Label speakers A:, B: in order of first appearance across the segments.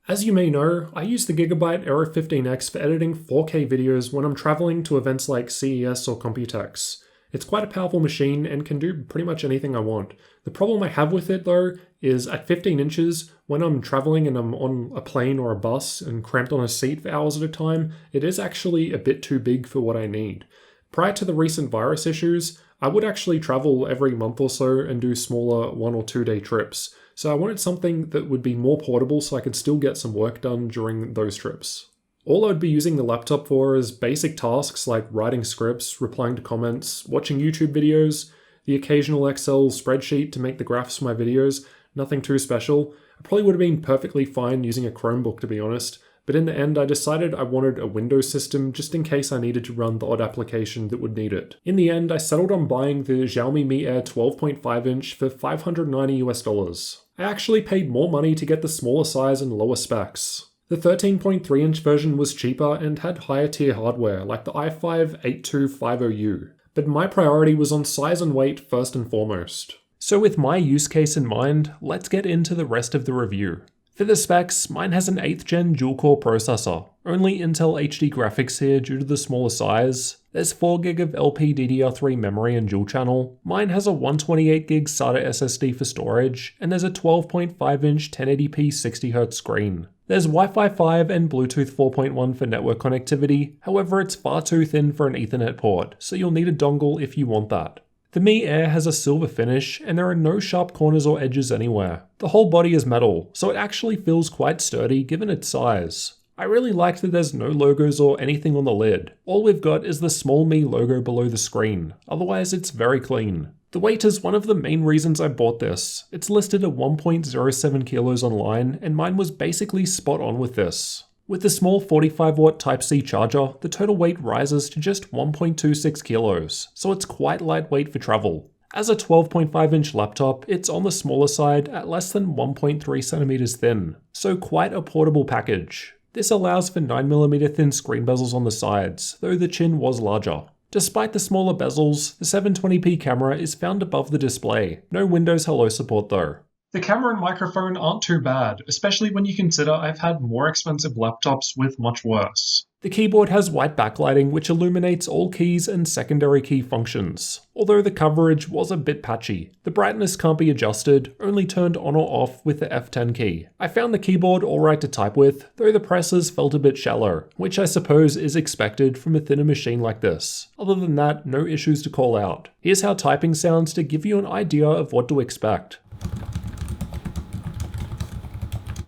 A: As you may know, I use the Gigabyte Aero 15X for editing 4K videos when I'm traveling to events like CES or Computex. It's quite a powerful machine and can do pretty much anything I want. The problem I have with it though is at 15 inches, when I'm traveling and I'm on a plane or a bus and cramped on a seat for hours at a time, it is actually a bit too big for what I need. Prior to the recent virus issues, I would actually travel every month or so and do smaller 1 or 2 day trips. So I wanted something that would be more portable so I could still get some work done during those trips. All I would be using the laptop for is basic tasks like writing scripts, replying to comments, watching YouTube videos, the occasional Excel spreadsheet to make the graphs for my videos, nothing too special. I probably would have been perfectly fine using a Chromebook to be honest, but in the end I decided I wanted a Windows system just in case I needed to run the odd application that would need it. In the end, I settled on buying the Xiaomi Mi Air 12.5 inch for $590 US. I actually paid more money to get the smaller size and lower specs. The 13.3 inch version was cheaper and had higher tier hardware like the i5-8250U, but my priority was on size and weight first and foremost. So with my use case in mind, let's get into the rest of the review. For the specs, mine has an 8th gen dual-core processor, only Intel HD graphics here due to the smaller size. There's 4GB of LPDDR3 memory and dual channel. Mine has a 128GB SATA SSD for storage, and there's a 12.5 inch 1080p 60Hz screen. There's Wi-Fi 5 and Bluetooth 4.1 for network connectivity, however it's far too thin for an Ethernet port, so you'll need a dongle if you want that. The Mi Air has a silver finish, and there are no sharp corners or edges anywhere. The whole body is metal, so it actually feels quite sturdy given its size. I really like that there's no logos or anything on the lid. All we've got is the small Mi logo below the screen, otherwise it's very clean. The weight is one of the main reasons I bought this. It's listed at 1.07 kilos online, and mine was basically spot on with this. With the small 45-watt Type-C charger, the total weight rises to just 1.26 kilos, so it's quite lightweight for travel. As a 12.5-inch laptop, it's on the smaller side at less than 1.3 centimeters thin, so quite a portable package. This allows for 9mm thin screen bezels on the sides, though the chin was larger. Despite the smaller bezels, the 720p camera is found above the display. No Windows Hello support though. The camera and microphone aren't too bad, especially when you consider I've had more expensive laptops with much worse. The keyboard has white backlighting which illuminates all keys and secondary key functions, although the coverage was a bit patchy. The brightness can't be adjusted, only turned on or off with the F10 key. I found the keyboard alright to type with, though the presses felt a bit shallow, which I suppose is expected from a thinner machine like this. Other than that, no issues to call out. Here's how typing sounds to give you an idea of what to expect.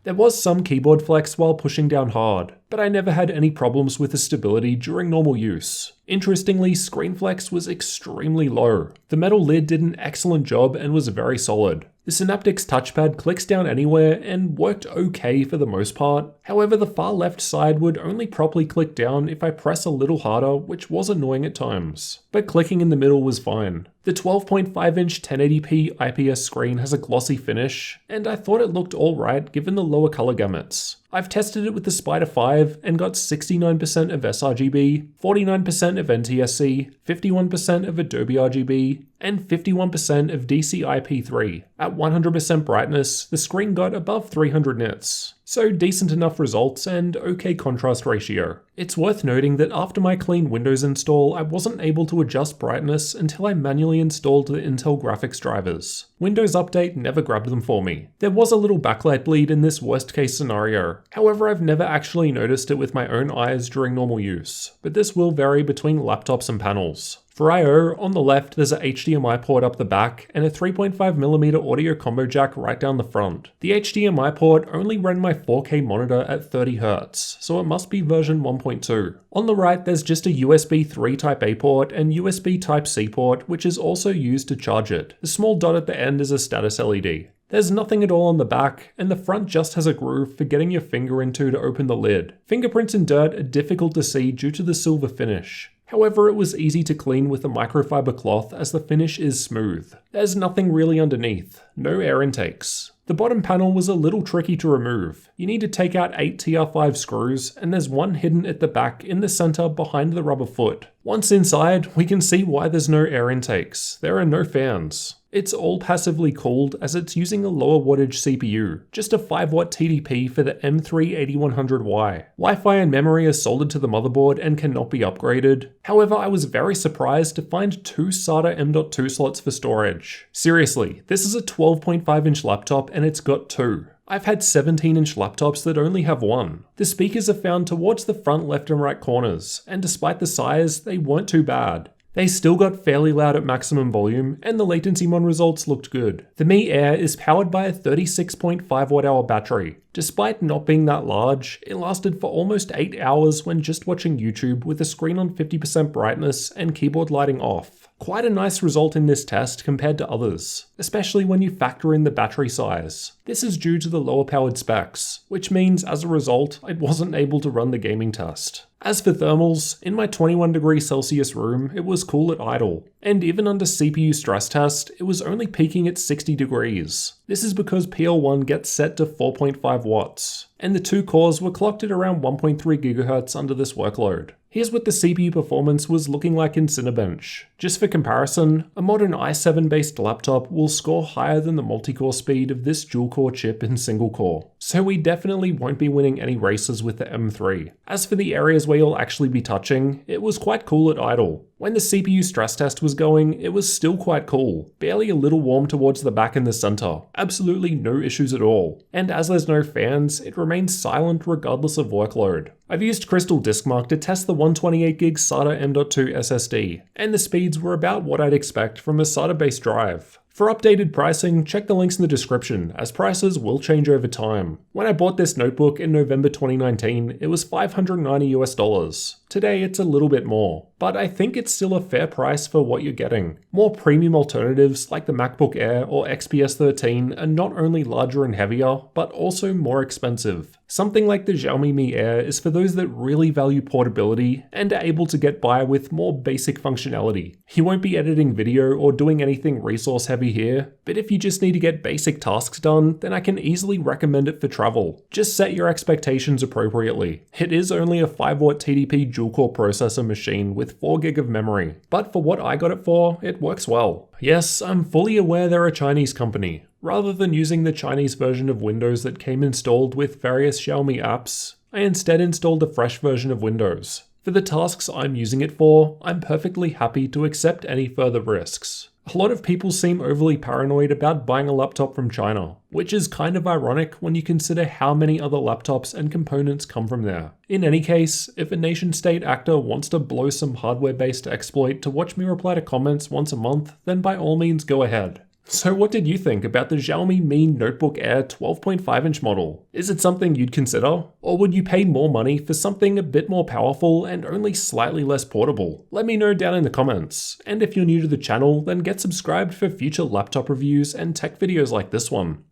A: There was some keyboard flex while pushing down hard, but I never had any problems with the stability during normal use. Interestingly, screen flex was extremely low. The metal lid did an excellent job and was very solid. The Synaptics touchpad clicks down anywhere and worked okay for the most part. However, the far left side would only properly click down if I press a little harder, which was annoying at times. But clicking in the middle was fine. The 12.5-inch 1080p IPS screen has a glossy finish, and I thought it looked alright given the lower color gamuts. I've tested it with the Spider 5 and got 69% of sRGB, 49% of NTSC, 51% of Adobe RGB, and 51% of DCI-P3. At 100% brightness, the screen got above 300 nits. So decent enough results and okay contrast ratio. It's worth noting that after my clean Windows install, I wasn't able to adjust brightness until I manually installed the Intel graphics drivers. Windows Update never grabbed them for me. There was a little backlight bleed in this worst case scenario. However, I've never actually noticed it with my own eyes during normal use, but this will vary between laptops and panels. For I/O, on the left there's a HDMI port up the back and a 3.5mm audio combo jack right down the front. The HDMI port only ran my 4K monitor at 30Hz, so it must be version 1.2. On the right there's just a USB 3 Type-A port and USB Type-C port, which is also used to charge it. The small dot at the end is a status LED. There's nothing at all on the back, and the front just has a groove for getting your finger into to open the lid. Fingerprints in dirt are difficult to see due to the silver finish. However, it was easy to clean with a microfiber cloth as the finish is smooth. There's nothing really underneath, no air intakes. The bottom panel was a little tricky to remove. You need to take out 8 TR5 screws, and there's one hidden at the back in the center behind the rubber foot. Once inside, we can see why there's no air intakes. There are no fans. It's all passively cooled as it's using a lower wattage CPU, just a 5W TDP for the M3-8100Y. Wi-Fi and memory are soldered to the motherboard and cannot be upgraded. However, I was very surprised to find 2 SATA M.2 slots for storage. Seriously, this is a 12.5-inch laptop and it's got 2. I've had 17-inch laptops that only have 1. The speakers are found towards the front left and right corners, and despite the size, they weren't too bad. They still got fairly loud at maximum volume, and the latency mon results looked good. The Mi Air is powered by a 36.5 watt-hour battery. Despite not being that large, it lasted for almost 8 hours when just watching YouTube with the screen on 50% brightness and keyboard lighting off. Quite a nice result in this test compared to others, especially when you factor in the battery size. This is due to the lower powered specs, which means as a result, I wasn't able to run the gaming test. As for thermals, in my 21°C room, it was cool at idle, and even under CPU stress test, it was only peaking at 60 degrees. This is because PL1 gets set to 4.5 watts, and the 2 cores were clocked at around 1.3 GHz under this workload. Here's what the CPU performance was looking like in Cinebench. Just for comparison, a modern i7 based laptop will score higher than the multi-core speed of this dual-core chip in single-core, so we definitely won't be winning any races with the M3. As for the areas where you'll actually be touching, it was quite cool at idle. When the CPU stress test was going, it was still quite cool, barely a little warm towards the back and the center, absolutely no issues at all. And as there's no fans, it remains silent regardless of workload. I've used Crystal DiskMark to test the 128GB SATA M.2 SSD, and the speeds were about what I'd expect from a SATA-based drive. For updated pricing, check the links in the description, as prices will change over time. When I bought this notebook in November 2019, it was $590 US. Today it's a little bit more, but I think it's still a fair price for what you're getting. More premium alternatives like the MacBook Air or XPS 13 are not only larger and heavier, but also more expensive. Something like the Xiaomi Mi Air is for those that really value portability and are able to get by with more basic functionality. You won't be editing video or doing anything resource heavy here, but if you just need to get basic tasks done, then I can easily recommend it for travel. Just set your expectations appropriately. It is only a 5W TDP dual-core processor machine with 4GB of memory, but for what I got it for, it works well. Yes, I'm fully aware they're a Chinese company. Rather than using the Chinese version of Windows that came installed with various Xiaomi apps, I instead installed a fresh version of Windows. For the tasks I'm using it for, I'm perfectly happy to accept any further risks. A lot of people seem overly paranoid about buying a laptop from China, which is kind of ironic when you consider how many other laptops and components come from there. In any case, if a nation-state actor wants to blow some hardware-based exploit to watch me reply to comments once a month, then by all means go ahead. So what did you think about the Xiaomi Mi Notebook Air 12.5-inch model? Is it something you'd consider? Or would you pay more money for something a bit more powerful and only slightly less portable? Let me know down in the comments. And if you're new to the channel, then get subscribed for future laptop reviews and tech videos like this one.